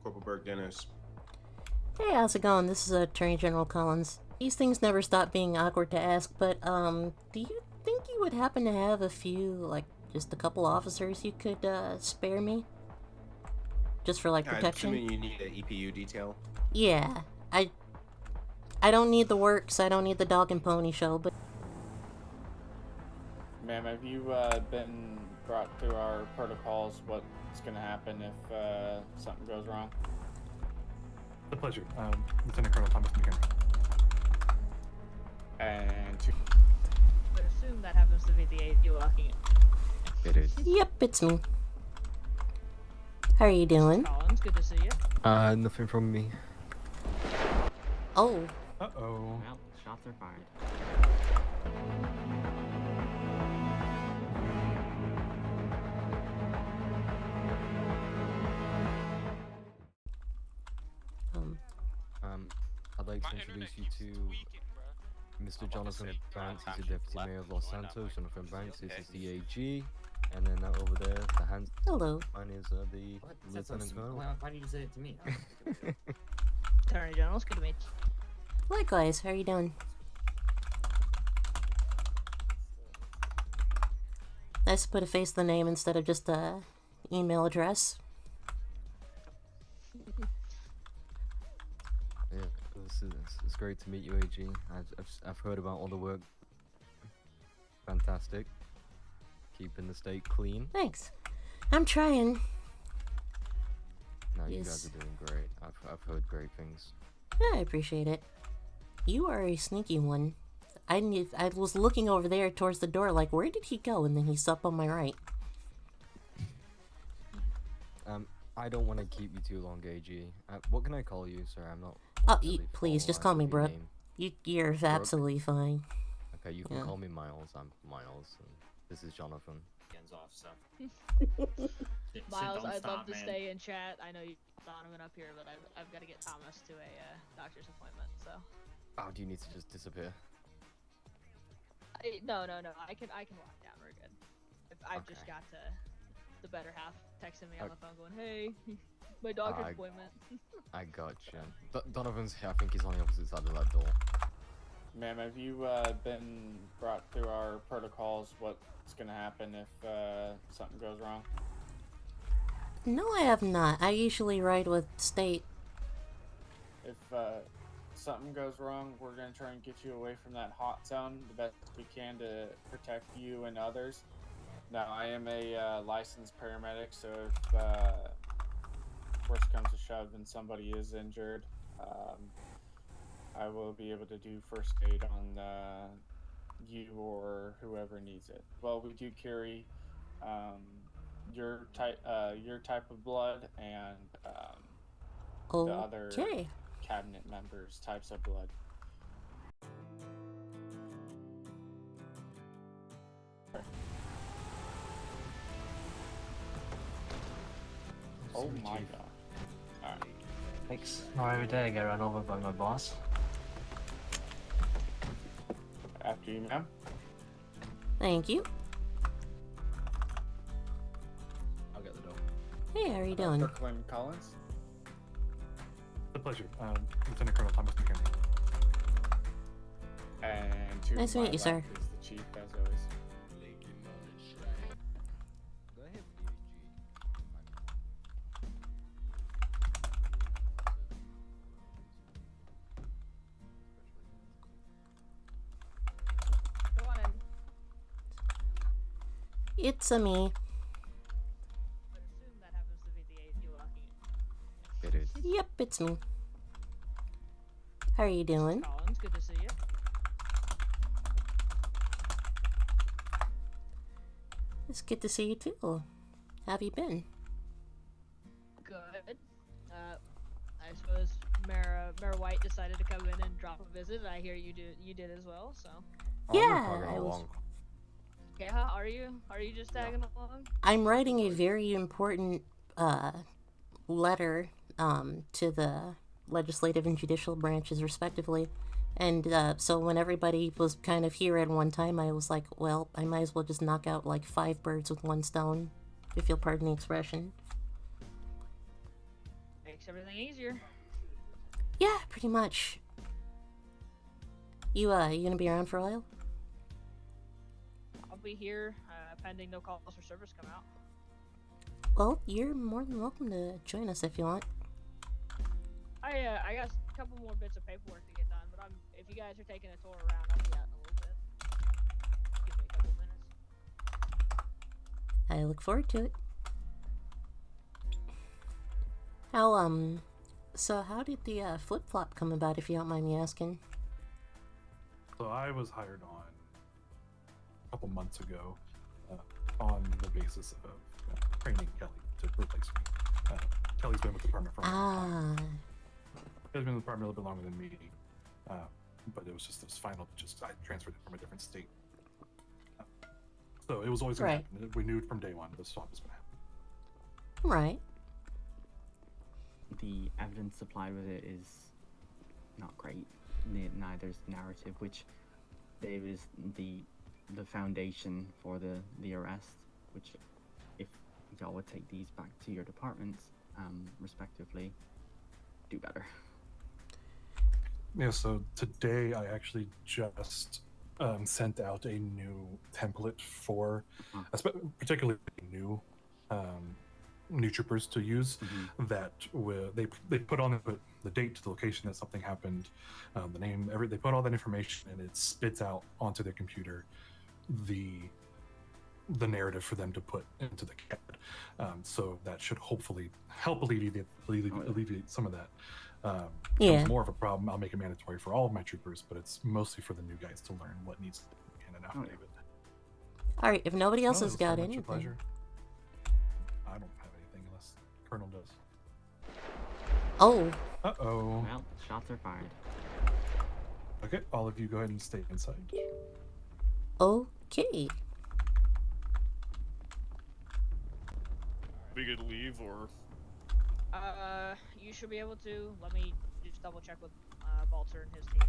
Corporal Burke Dennis. Hey, how's it going? This is Attorney General Collins. These things never stop being awkward to ask, but, do you think you would happen to have a few, like, just a couple officers you could, spare me? Just for, like, I'm protection? assuming you need an EPU detail. Yeah, I don't need the works, I don't need the dog and pony show, but... Ma'am, have you, been brought through our protocols what's gonna happen if, something goes wrong? A pleasure. Lieutenant Colonel Thomas McHenry. And I would assume that happens to be the aide you're walking in. It is. Yep, it's me. How are you doing? Collins, good to see you. Nothing from me. Oh, Uh-oh. Well, shots are fired. I'd like to introduce you to Mr. Jonathan Banks. He's the Deputy Mayor of Los Santos. Jonathan Banks is the AG. And then over there, the hands. hello. Mine is the What? That's so Lieutenant sweet. Colonel. Why did you say it to me? Attorney General, it's good to meet you. Likewise, how are you doing? Nice to put a face to the name instead of just a email address. Yeah, it's great to meet you, AG. I've heard about all the work. Fantastic. Keeping the state clean. Thanks. I'm trying. No, you Yes. guys are doing great. I've heard great things. Yeah, I appreciate it. You are a sneaky one. I was looking over there towards the door like, where did he go? And then he's up on my right. I don't want to keep you too long, AG. What can I call you, sir? I'm not. Oh, really please, just formalized call me with your Brooke. name. You're absolutely fine. Okay, you can Yeah. call me Miles. I'm Miles. And this is Jonathan. Ends off, so. Shit Miles, don't I'd stop, love to man. stay and chat. I know you Donovan up here, but I've got to get Thomas to a doctor's appointment, so. Oh, do you need to just disappear? No. I can walk down. We're good. I've just Okay. got the better half texting me on Okay. the phone going, hey, my doctor's appointment. I gotcha. Donovan's here. I think he's on the opposite side of that door. ma'am, have you, been brought through our protocols what's gonna happen if, something goes wrong? No, I have not. I usually ride with state. If, something goes wrong, we're gonna try and get you away from that hot zone the best we can to protect you and others. Now, I am a licensed paramedic, so if worst comes to shove and somebody is injured, I will be able to do first aid on you or whoever needs it. Well, we do carry your type of blood and the other Okay. cabinet members' types of blood. Oh my god. Alright. Thanks. Oh, every day I get run over by my boss. After you, ma'am. Thank you. I'll get the door. Hey, how are you doing? Kirkland Collins. A pleasure. Lieutenant Colonel Thomas McHenry. And to Nice to my meet you, sir. left is the chief, as always. Go ahead, Go on in. It's a me. I would assume that happens to be the aide you're walking in. It is. Yep, it's me. How are you doing? Collins, good to see you. It's good to see you too. How have you been? Good. I suppose Mayor White decided to come in and drop a visit. I hear you did as well. So. Oh, I'm Yeah, plugging I was- along. Okay, how are you? Are you just tagging along? I'm writing a very important letter to the legislative and judicial branches respectively. And so when everybody was kind of here at one time, I was like, well, I might as well just knock out like 5 birds with one stone, if you'll pardon the expression. Makes Makes everything easier. Yeah, pretty much. You gonna be around for a while? I'll be here, pending no calls for service come out. Well, you're more than welcome to join us if you want. I got a couple more bits of paperwork to get done, but if you guys are taking a tour around, I'll be out in a little bit. Give me a couple minutes. I look forward to it. So how did the flip-flop come about, if you don't mind me asking? So I was hired on a couple months ago on the basis of training Kelly to replace me. Kelly's been with the department for a long time. Kelly's been with the department a little bit longer than me, but it was just this final. I transferred it from a different state, so it was always going to happen. We knew from day one the swap was going to happen. Right. The evidence supplied with it is not great. Neither is the narrative, which there is the foundation for the arrest, which if y'all would take these back to your departments, respectively, do better. Yeah, so today I actually just sent out a new template for particularly new troopers to use. That they put on the date, the location that something happened, the name, they put all that information, and it spits out onto their computer the narrative for them to put into the CAD. So that should hopefully help alleviate some of that. It's more of a problem. I'll make it mandatory for all of my troopers, but it's mostly for the new guys to learn what needs to be in an affidavit. All right, if nobody else has got very much a anything. pleasure. I don't have anything unless Colonel does. Oh. Uh-oh. Well, shots are fired. Okay, all of you go ahead and stay inside. Okay. We could leave, or You should be able to. Let me just double check with Balter and his team.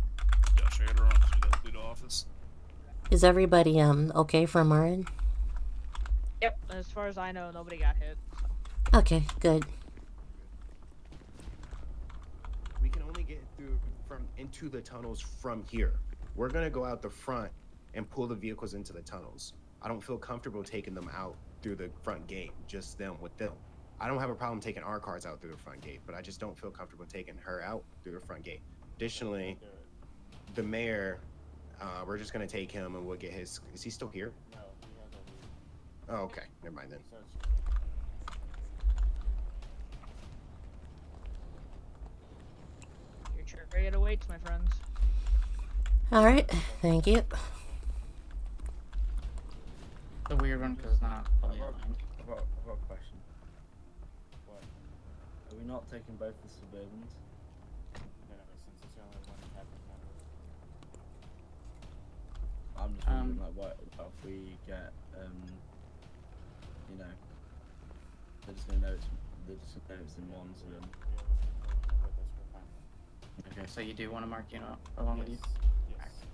yeah, shade her on because we got to leave the office. Is everybody okay from our end? Yep. As far as I know, nobody got hit. So. Okay, good. We can only get through into the tunnels from here. We're gonna go out the front and pull the vehicles into the tunnels. I don't feel comfortable taking them out through the front gate, just them with them. I don't have a problem taking our cars out through the front gate, but I just don't feel comfortable taking her out through the front gate. Additionally, the mayor, we're just gonna take him and we'll get his. Is he still here? No, he has a lead. Oh, okay. Never mind then. Your chariot awaits, my friends. All right, thank you. The weird one because it's not fully aligned. I've got a question. What? Are we not taking both the Suburbans? No, since it's the only one in Captain County. I'm just wondering, like, what if we get, you know, they're just gonna know it's in one, so then. Okay, so you do want to mark you know along with you? Yes.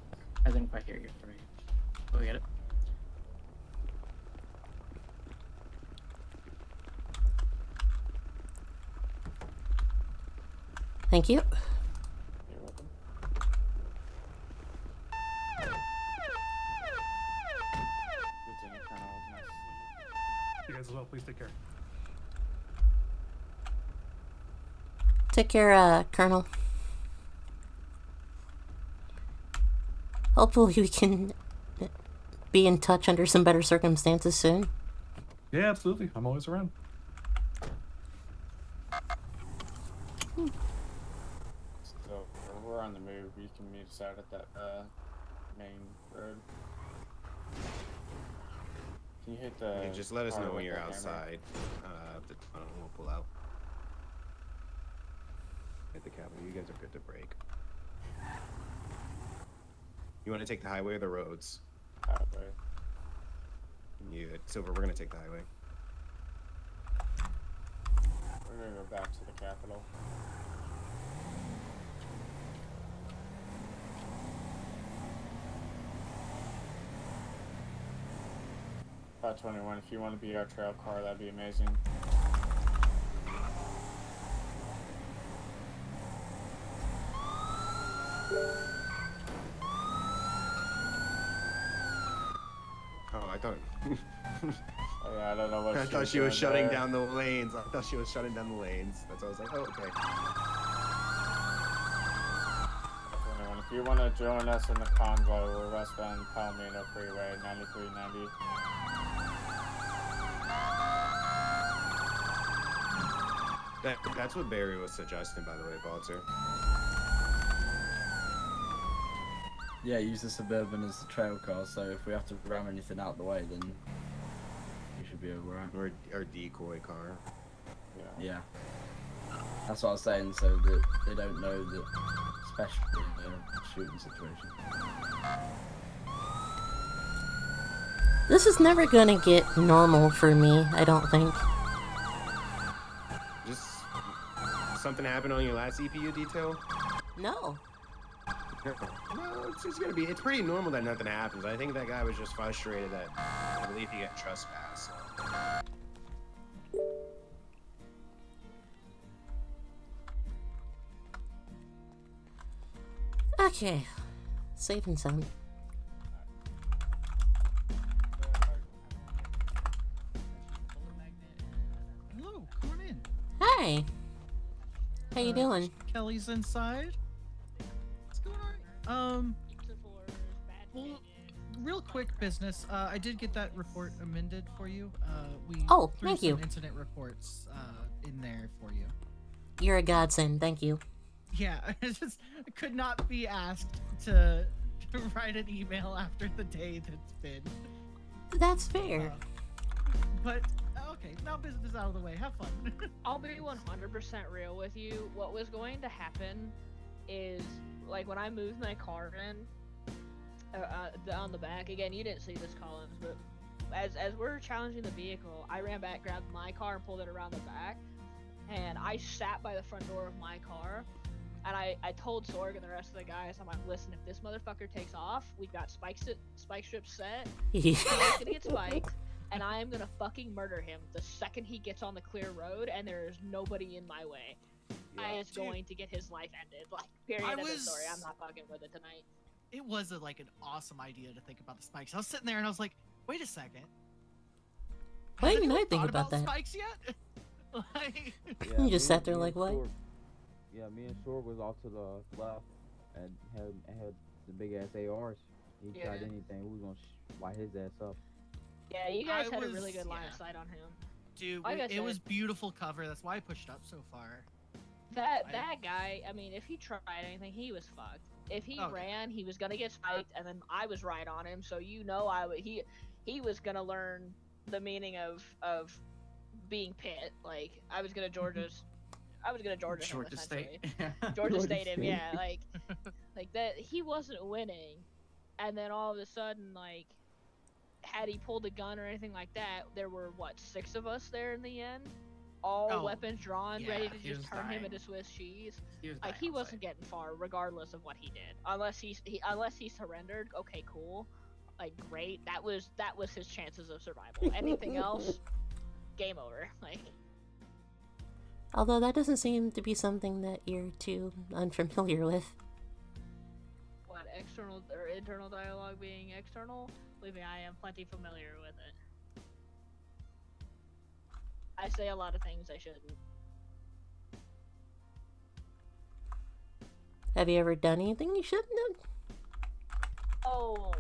I didn't quite hear you. Sorry. Go get it. Thank you. You're welcome. Lieutenant Colonel, it was nice to see you. You guys as well, please take care. Take care, Colonel. Hopefully we can be in touch under some better circumstances soon. Yeah, absolutely. I'm always around. So we're on the move. You can meet us out at that main road. Can you hit the? You can just let us car know with when you're the hammer? outside. The tunnel, we'll pull out. Hit the capital. You guys are good to break. You want to take the highway or the roads? Highway. Silver, we're gonna take the highway. We're gonna go back to the capital. About 21. If you want to be our trail car, that'd be amazing. Oh, I thought. Oh, yeah, I don't know what I thought she doing was shutting there. down the lanes. I thought she was shutting down the lanes. That's why I was like, oh, okay. Anyone, if you want to join us in the convoy, we're westbound Palomino Freeway, 9390. That's what Barry was suggesting, by the way, Balzer. Yeah, use the Suburban as the trail car, so if we have to ram anything out the way, then we should be alright. Or decoy car. Yeah. That's what I was saying, so that they don't know that, especially in a shooting situation. This is never gonna get normal for me, I don't think. Just something happened on your last EPU detail? No. No, it's gonna be. It's pretty normal that nothing happens. I think that guy was just frustrated that I believe he got trespassed. Okay. Safe and sound. Hello, come on in. Hi. How you doing? Kelly's inside. What's going on? Well, real quick business. I did get that report amended for you. We Oh, threw thank some you. incident reports in there for you. You're a godsend, thank you. Yeah, I just could not be asked to write an email after the day that's been. That's fair. But okay, now business out of the way. Have fun. I'll be 100% real with you. What was going to happen is, like, when I moved my car in, on the back, again, you didn't see this, Collins, but as we're challenging the vehicle, I ran back, grabbed my car, and pulled it around the back, and I sat by the front door of my car, and I told Sorg and the rest of the guys, I'm like, listen, if this motherfucker takes off, we've got spike strips set, he's gonna get spiked, and I am gonna fucking murder him the second he gets on the clear road, and there is nobody in my way. I is going to get his life ended. Like, period, end of story. I'm not fucking with it tonight. It was like an awesome idea to think about the spikes. I was sitting there and I was like, wait a second. Why Has didn't I anyone think thought about that? Spikes yet? Like, You just sat there like, what? Yeah, me and Short was off to the left and had the big ass ARs. He tried anything, we was gonna light his ass up. Yeah, you guys I had a was- really good line yeah. of sight on him. Dude, Like I it said, was beautiful cover. That's why I pushed up so far. that guy, I mean, if he tried anything, he was fucked. If he Okay. ran, he was gonna get spiked, and then I was right on him. So you know, he was gonna learn the meaning of being pit. Like I was gonna Georgia him, Georgia State. essentially. Georgia State him, yeah. Like that. He wasn't winning, and then all of a sudden, like, had he pulled a gun or anything like that, there were what 6 of us there in the end. All Oh, weapons drawn, yeah, ready to he just was turn him dying. into Swiss cheese. He was Like dying he on wasn't getting far, regardless of what he did. Unless he surrendered. Okay, cool. Like great. That was his chances of survival. Anything else, game over. Like Although that doesn't seem to be something that you're too unfamiliar with. what external or internal dialogue being external. Believe me, I am plenty familiar with it. I say a lot of things I shouldn't. Have you ever done anything you shouldn't have? Oh,